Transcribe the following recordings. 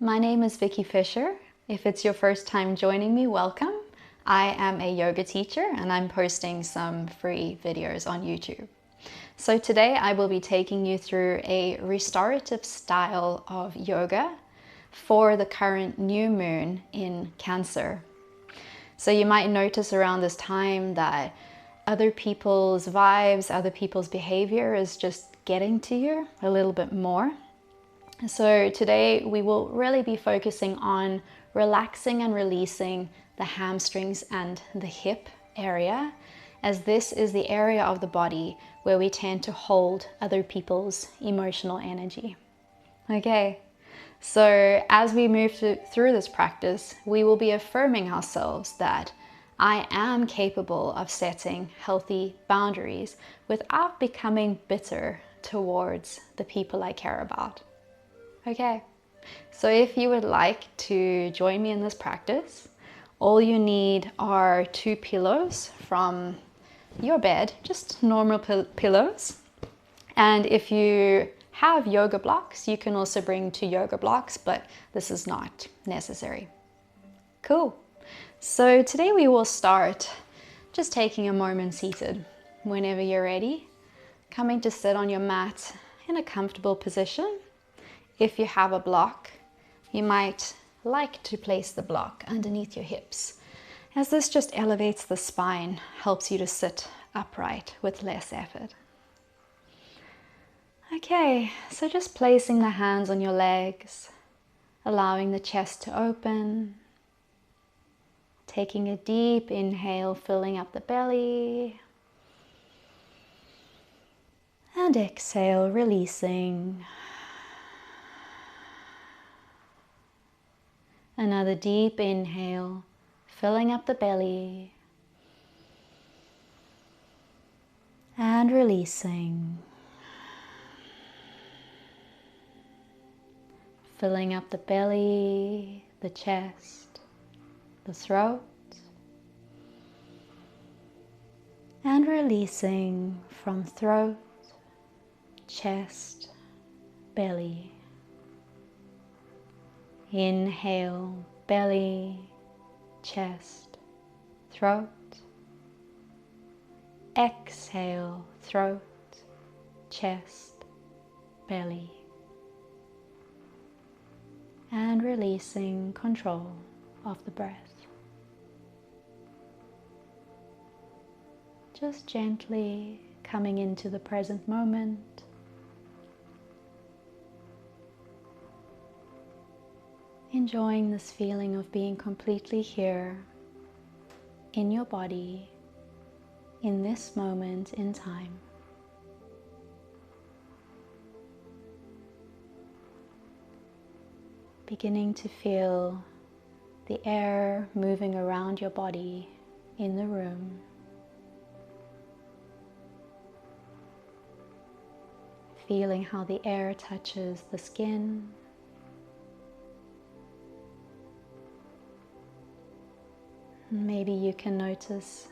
My name is Vicky Fisher. If it's your first time joining me, welcome. I am a yoga teacher and I'm posting some free videos on YouTube. So today I will be taking you through a restorative style of yoga for the current new moon in Cancer. So you might notice around this time that other people's vibes, other people's behavior is just getting to you a little bit more. So today we will really be focusing on relaxing and releasing the hamstrings and the hip area, as this is the area of the body where we tend to hold other people's emotional energy. Okay, so as we move through this practice, we will be affirming ourselves that I am capable of setting healthy boundaries without becoming bitter towards the people I care about. Okay, so if you would like to join me in this practice, all you need are 2 pillows from your bed, just normal pillows. And if you have yoga blocks, you can also bring 2 yoga blocks, but this is not necessary. Cool. So today we will start just taking a moment seated. Whenever you're ready, coming to sit on your mat in a comfortable position. If you have a block, you might like to place the block underneath your hips, as this just elevates the spine, helps you to sit upright with less effort. Okay, so just placing the hands on your legs, allowing the chest to open, taking a deep inhale, filling up the belly, and exhale, releasing. Another deep inhale, filling up the belly and releasing. Filling up the belly, the chest, the throat, and releasing from throat, chest, belly. Inhale, belly, chest, throat. Exhale, throat, chest, belly. And releasing control of the breath. Just gently coming into the present moment. Enjoying this feeling of being completely here in your body, in this moment in time. Beginning to feel the air moving around your body in the room. Feeling how the air touches the skin. Maybe you can notice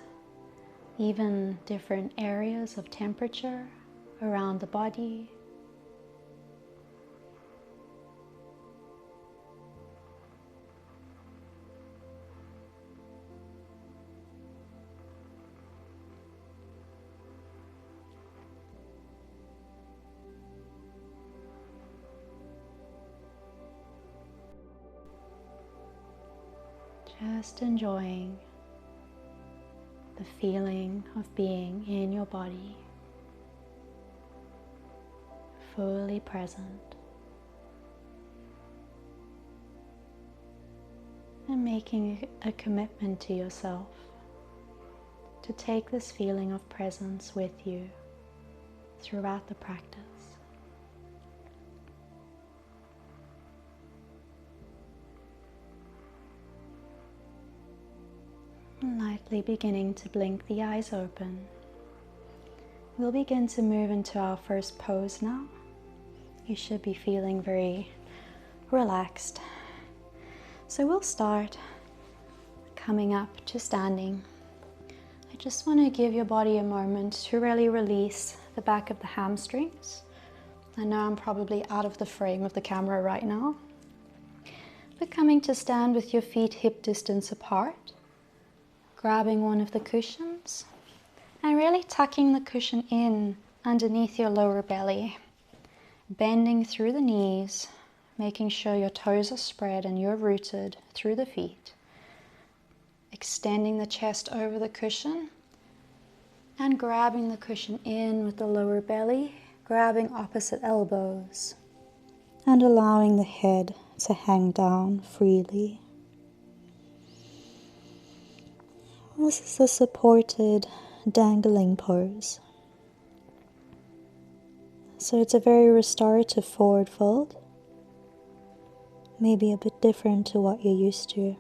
even different areas of temperature around the body. Just enjoying the feeling of being in your body, fully present, and making a commitment to yourself to take this feeling of presence with you throughout the practice. Lightly beginning to blink the eyes open. We'll begin to move into our first pose now. You should be feeling very relaxed. So we'll start coming up to standing. I just want to give your body a moment to really release the back of the hamstrings. I know I'm probably out of the frame of the camera right now, But coming to stand with your feet hip distance apart, grabbing one of the cushions and really tucking the cushion in underneath your lower belly, bending through the knees, making sure your toes are spread and you're rooted through the feet, extending the chest over the cushion and grabbing the cushion in with the lower belly, grabbing opposite elbows and allowing the head to hang down freely. This is a supported dangling pose. So it's a very restorative forward fold, maybe a bit different to what you're used to.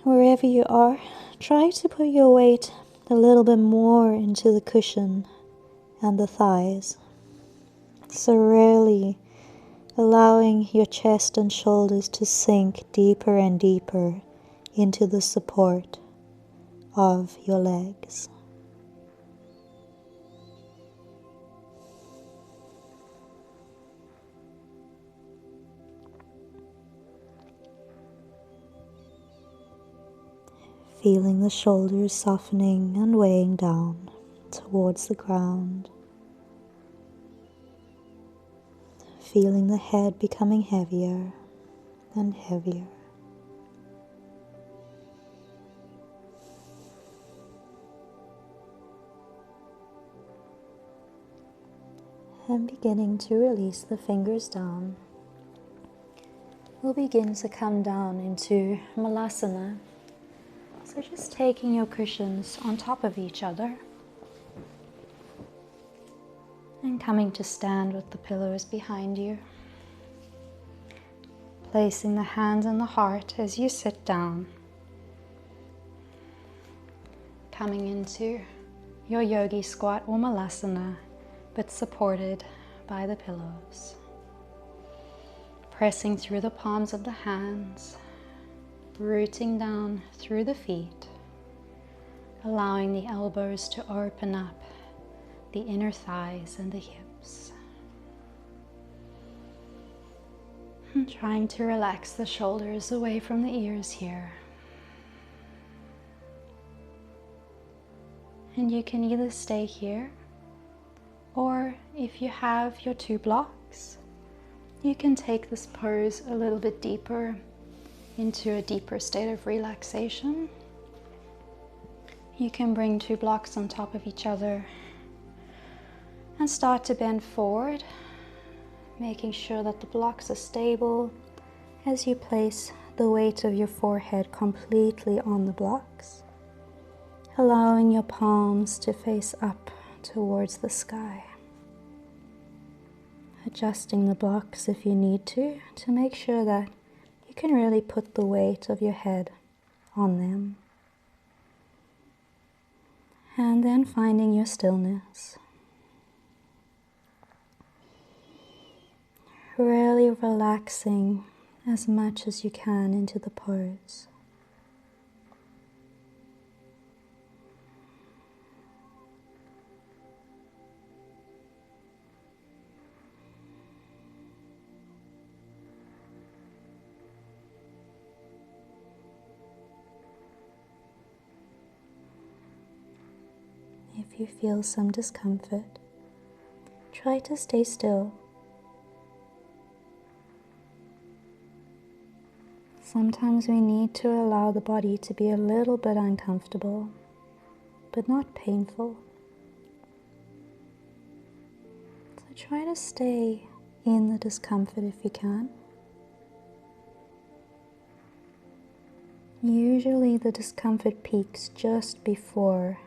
Wherever you are, try to put your weight a little bit more into the cushion and the thighs. So really allowing your chest and shoulders to sink deeper and deeper into the support of your legs. Feeling the shoulders softening and weighing down towards the ground. Feeling the head becoming heavier and heavier. And beginning to release the fingers down. We'll begin to come down into Malasana. So just taking your cushions on top of each other and coming to stand with the pillows behind you. Placing the hands on the heart as you sit down. Coming into your yogi squat or Malasana, but supported by the pillows. Pressing through the palms of the hands, rooting down through the feet, allowing the elbows to open up the inner thighs and the hips. And trying to relax the shoulders away from the ears here. And you can either stay here, or if you have your 2 blocks, you can take this pose a little bit deeper into a deeper state of relaxation. You can bring 2 blocks on top of each other and start to bend forward, making sure that the blocks are stable as you place the weight of your forehead completely on the blocks, allowing your palms to face up towards the sky. Adjusting the blocks if you need to make sure that you can really put the weight of your head on them. And then finding your stillness. Really relaxing as much as you can into the pose. If you feel some discomfort, try to stay still. Sometimes we need to allow the body to be a little bit uncomfortable, but not painful. So try to stay in the discomfort if you can. Usually the discomfort peaks just before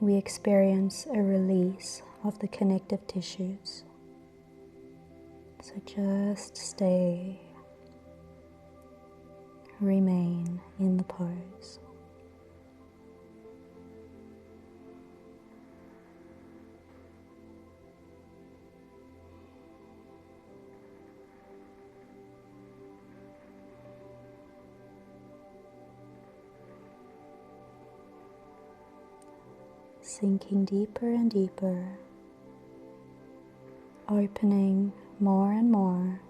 we experience a release of the connective tissues. So just stay, remain in the pose. Sinking deeper and deeper, opening more and more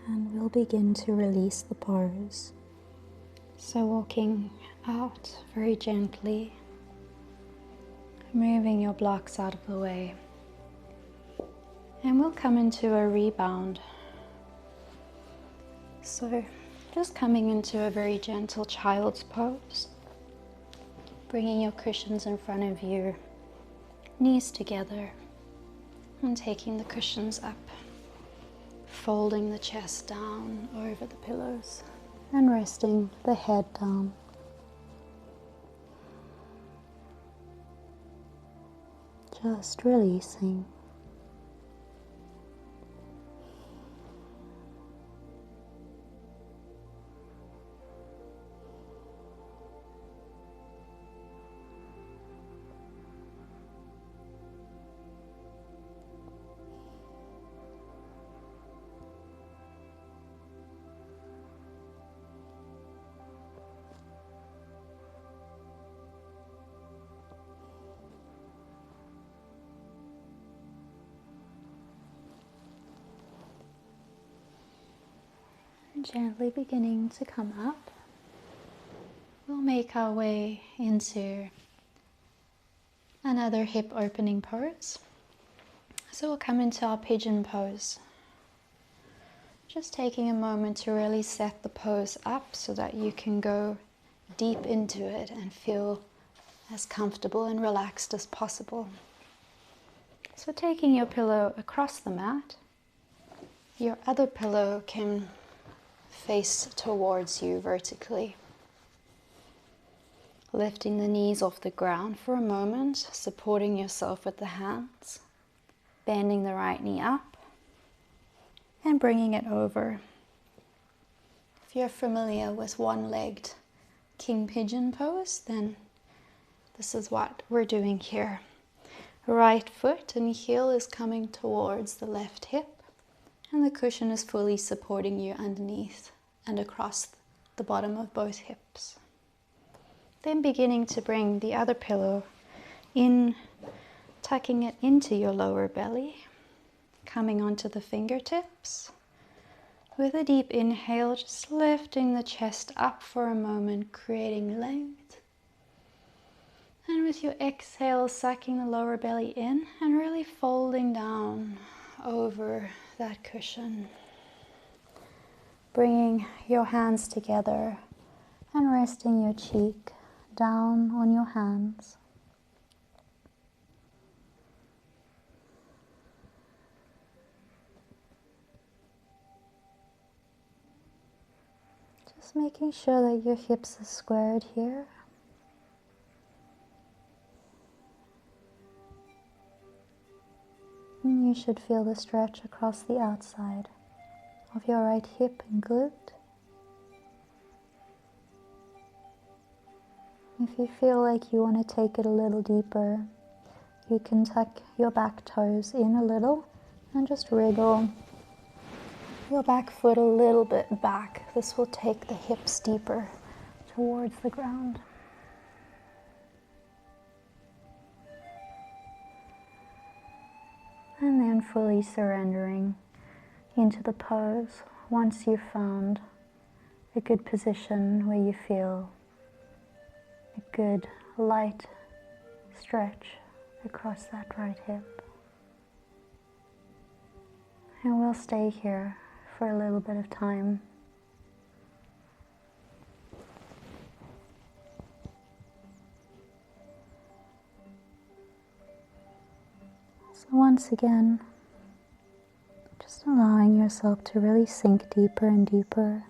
And we'll begin to release the pores. So walking out very gently, moving your blocks out of the way. And we'll come into a rebound. So just coming into a very gentle child's pose. Bringing your cushions in front of you, knees together, and taking the cushions up. Folding the chest down over the pillows and resting the head down. Just releasing. Gently beginning to come up, we'll make our way into another hip opening pose. So we'll come into our pigeon pose. Just taking a moment to really set the pose up so that you can go deep into it and feel as comfortable and relaxed as possible. So taking your pillow across the mat, your other pillow can face towards you vertically. Lifting the knees off the ground for a moment, supporting yourself with the hands, bending the right knee up and bringing it over. If you're familiar with one-legged king pigeon pose, then this is what we're doing here. Right foot and heel is coming towards the left hip, and the cushion is fully supporting you underneath and across the bottom of both hips. Then beginning to bring the other pillow in, tucking it into your lower belly, coming onto the fingertips. With a deep inhale, just lifting the chest up for a moment, creating length. And with your exhale, sucking the lower belly in and really folding down over that cushion. Bringing your hands together and resting your cheek down on your hands. Just making sure that your hips are squared here. And you should feel the stretch across the outside of your right hip and glute. If you feel like you want to take it a little deeper, you can tuck your back toes in a little and just wriggle your back foot a little bit back. This will take the hips deeper towards the ground. And then fully surrendering into the pose once you've found a good position where you feel a good light stretch across that right hip. And we'll stay here for a little bit of time. So once again, just allowing yourself to really sink deeper and deeper.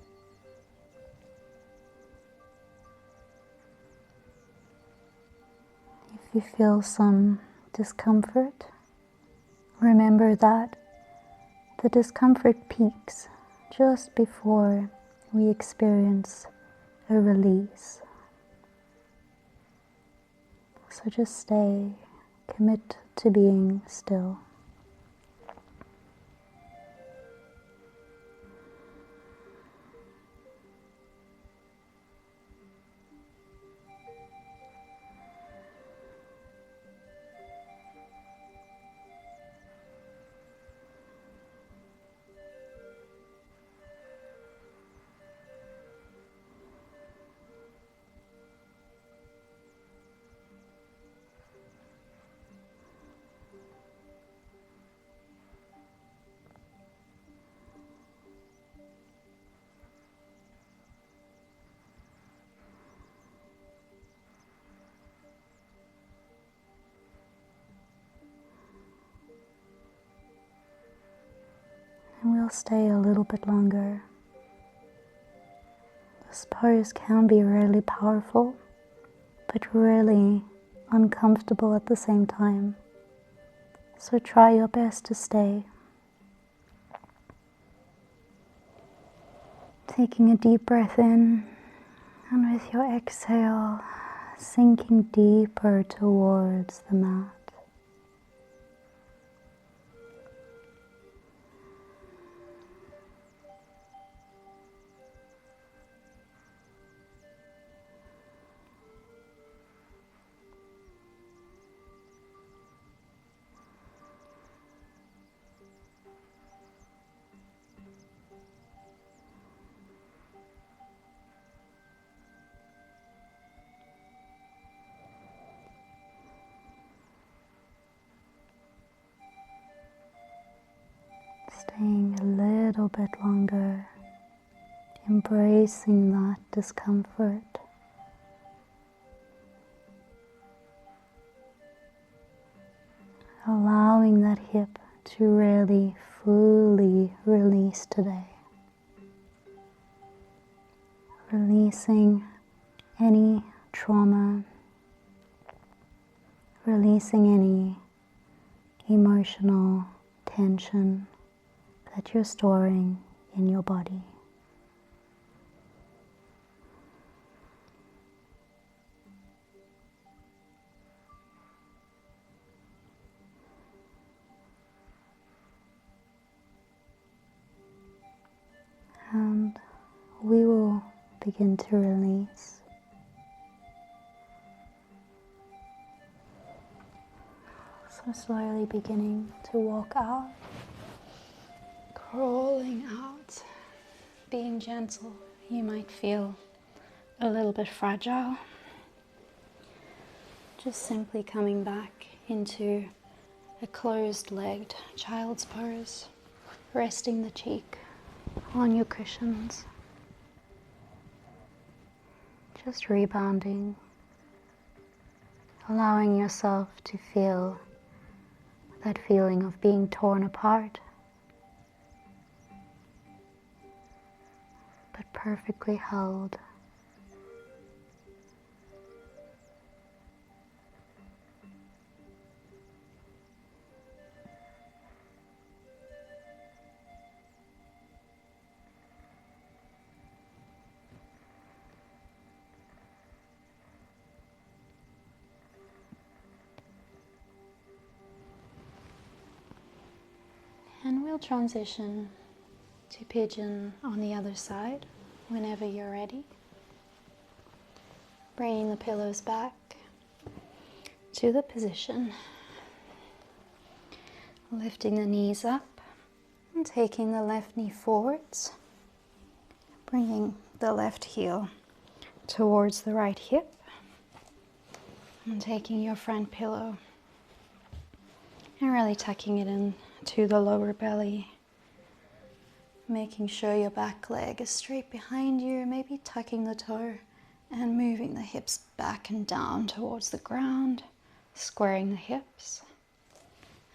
If you feel some discomfort, remember that the discomfort peaks just before we experience a release. So just stay, commit to being still. we'll stay a little bit longer. This pose can be really powerful, but really uncomfortable at the same time. So try your best to stay. Taking a deep breath in, and with your exhale, sinking deeper towards the mat. Staying a little bit longer, embracing that discomfort. Allowing that hip to really fully release today. Releasing any trauma, releasing any emotional tension that you're storing in your body. And we will begin to release. So slowly beginning to walk out, crawling out, being gentle. You might feel a little bit fragile. Just simply coming back into a closed-legged child's pose, resting the cheek on your cushions. Just rebounding, allowing yourself to feel that feeling of being torn apart, but perfectly held. And we'll transition to Pigeon on the other side whenever you're ready. Bringing the pillows back to the position. Lifting the knees up and taking the left knee forwards. Bringing the left heel towards the right hip. And taking your front pillow and really tucking it in to the lower belly. Making sure your back leg is straight behind you, maybe tucking the toe and moving the hips back and down towards the ground, squaring the hips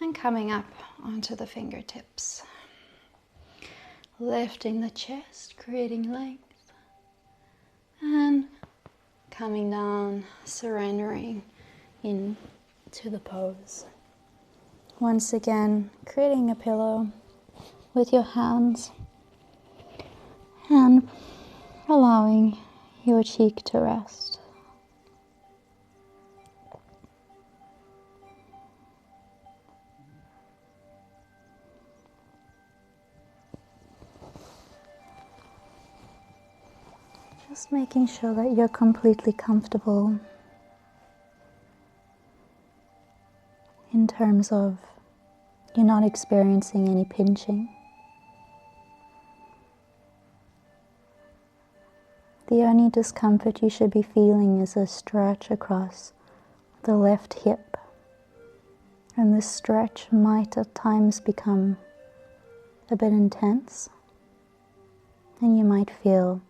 and coming up onto the fingertips. Lifting the chest, creating length and coming down, surrendering into the pose. Once again, creating a pillow with your hands and allowing your cheek to rest. Just making sure that you're completely comfortable in terms of you're not experiencing any pinching. The only discomfort you should be feeling is a stretch across the left hip. And this stretch might at times become a bit intense. And you might feel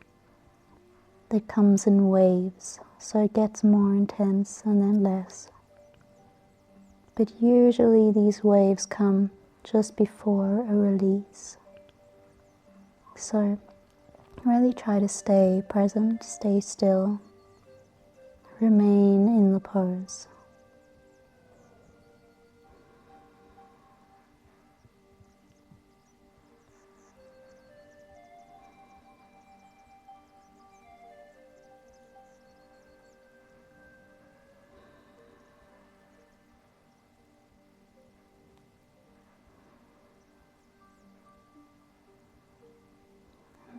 that comes in waves, so it gets more intense and then less. But usually these waves come just before a release. So really try to stay present, stay still, remain in the pose.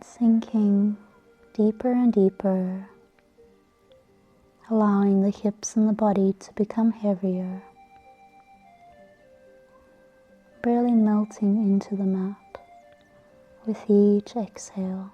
Sinking deeper and deeper, allowing the hips and the body to become heavier, really melting into the mat with each exhale.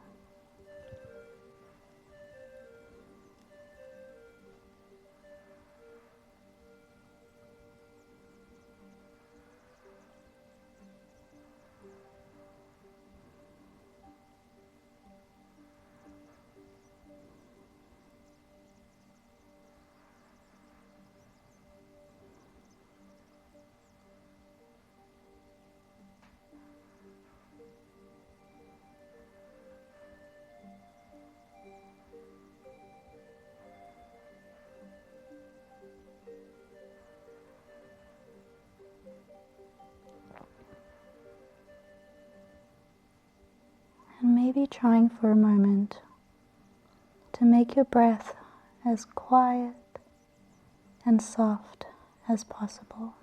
And maybe trying for a moment to make your breath as quiet and soft as possible.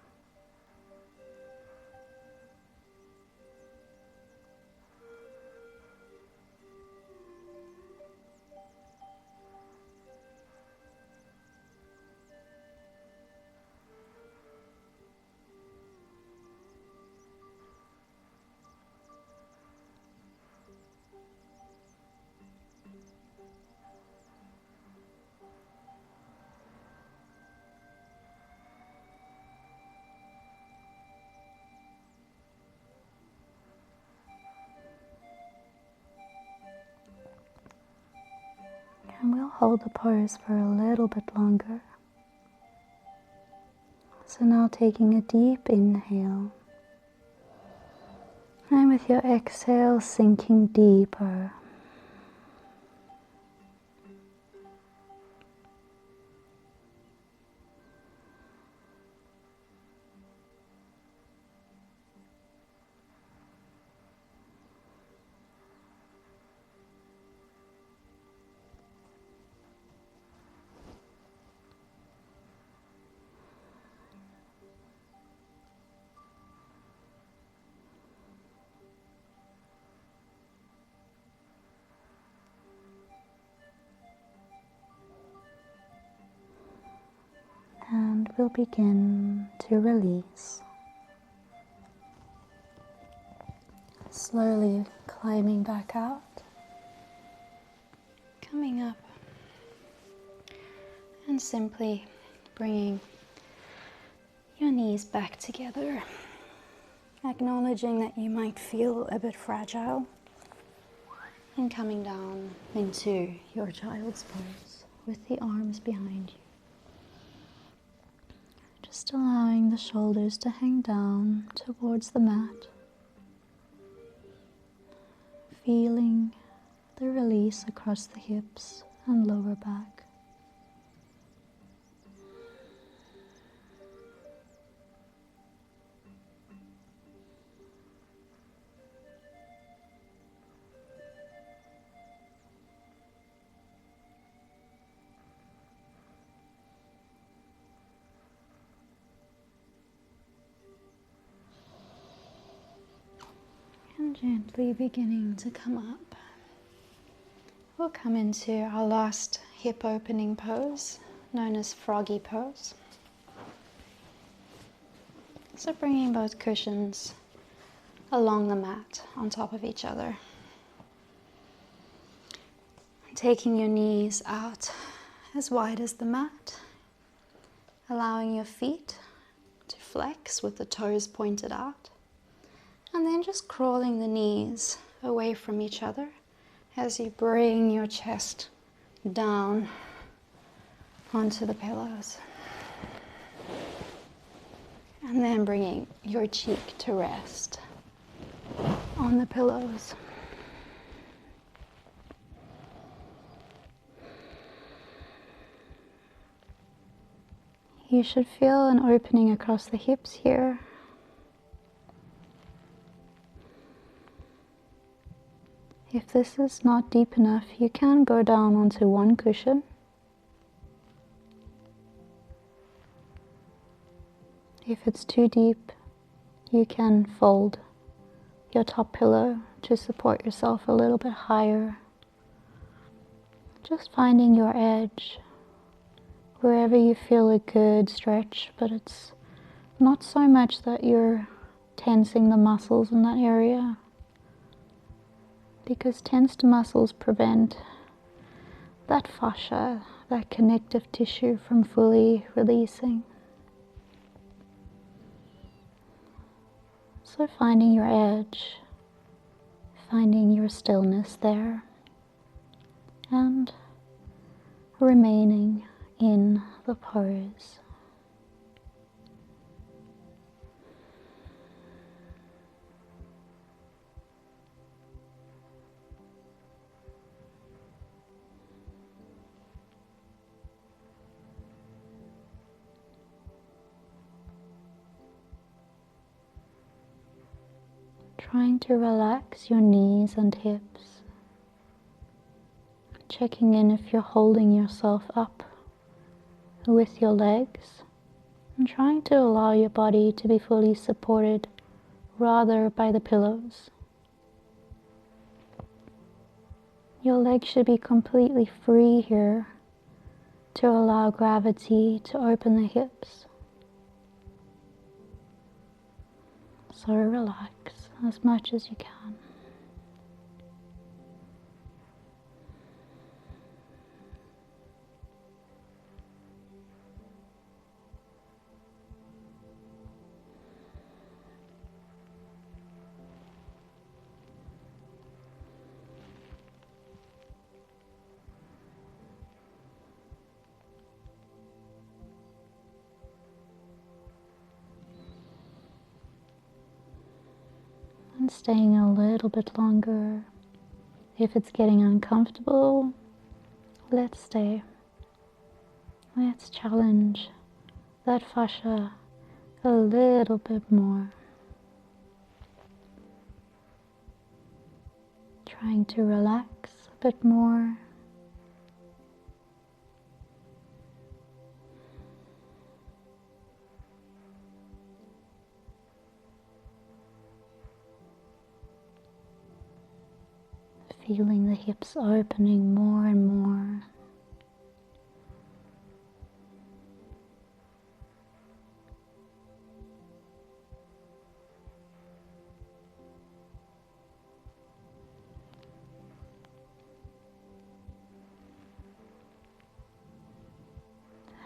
And we'll hold the pose for a little bit longer. So now taking a deep inhale, and with your exhale sinking deeper. And we'll begin to release. Slowly climbing back out, coming up, and simply bringing your knees back together, acknowledging that you might feel a bit fragile, and coming down into your child's pose with the arms behind you. Just allowing the shoulders to hang down towards the mat. Feeling the release across the hips and lower back. And gently beginning to come up. We'll come into our last hip opening pose, known as Froggy pose. So bringing both cushions along the mat on top of each other. Taking your knees out as wide as the mat, allowing your feet to flex with the toes pointed out. And then just crawling the knees away from each other as you bring your chest down onto the pillows. And then bringing your cheek to rest on the pillows. You should feel an opening across the hips here. If this is not deep enough, you can go down onto one cushion. If it's too deep, you can fold your top pillow to support yourself a little bit higher. Just finding your edge wherever you feel a good stretch, but it's not so much that you're tensing the muscles in that area, because tensed muscles prevent that fascia, that connective tissue, from fully releasing. So finding your edge, finding your stillness there, and remaining in the pose. Trying to relax your knees and hips, checking in if you're holding yourself up with your legs, and trying to allow your body to be fully supported rather by the pillows. Your legs should be completely free here to allow gravity to open the hips. So relax as much as you can. And staying a little bit longer. If it's getting uncomfortable, let's stay. Let's challenge that fascia a little bit more. Trying to relax a bit more. Feeling the hips opening more and more.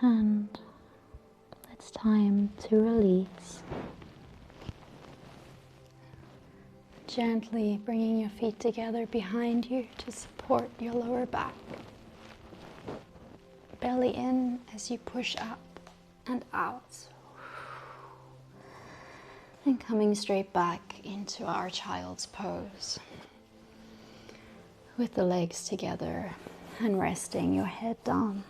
And it's time to release. Gently bringing your feet together behind you to support your lower back. Belly in as you push up and out. And coming straight back into our child's pose. With the legs together and resting your head down.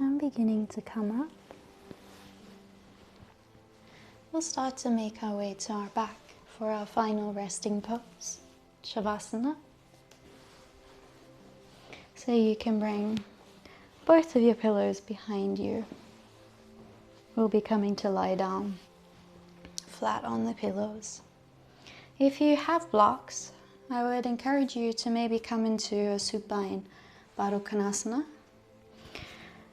And beginning to come up. We'll start to make our way to our back for our final resting pose, Shavasana. So you can bring both of your pillows behind you. We'll be coming to lie down flat on the pillows. If you have blocks, I would encourage you to maybe come into a supine Baddha Konasana.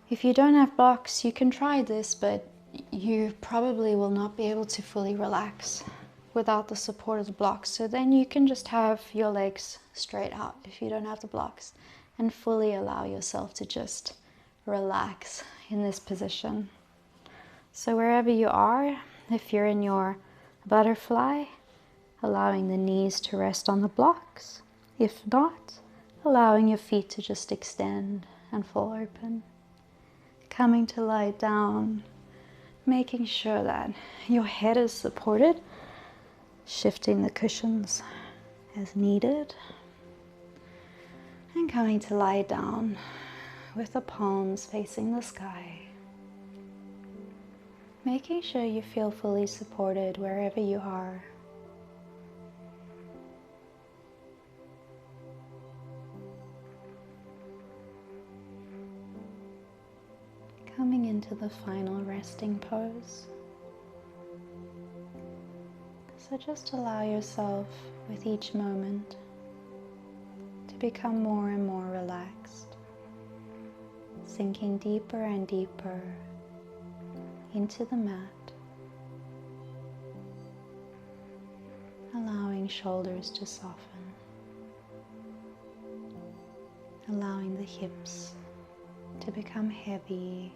If you don't have blocks, you can try this, but you probably will not be able to fully relax without the support of the blocks. So then you can just have your legs straight out if you don't have the blocks, and fully allow yourself to just relax in this position. So wherever you are, if you're in your butterfly, allowing the knees to rest on the blocks. If not, allowing your feet to just extend and fall open. Coming to lie down, making sure that your head is supported, shifting the cushions as needed, and coming to lie down with the palms facing the sky. Making sure you feel fully supported wherever you are. Coming into the final resting pose. So just allow yourself with each moment to become more and more relaxed, sinking deeper and deeper into the mat, allowing shoulders to soften, allowing the hips to become heavy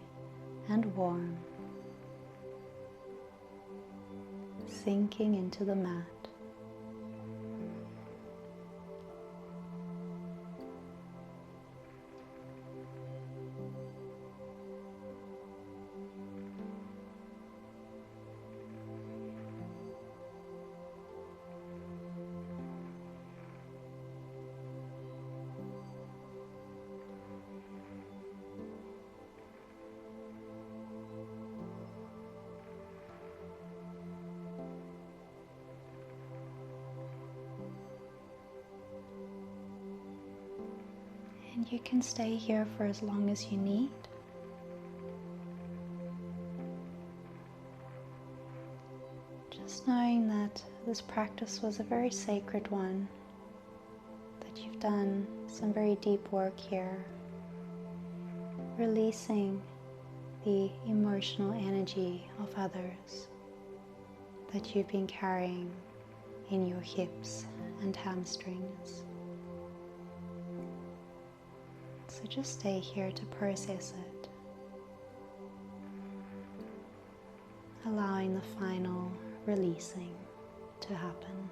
and warm, sinking into the mat. And you can stay here for as long as you need. Just knowing that this practice was a very sacred one, that you've done some very deep work here, releasing the emotional energy of others that you've been carrying in your hips and hamstrings. So just stay here to process it, allowing the final releasing to happen.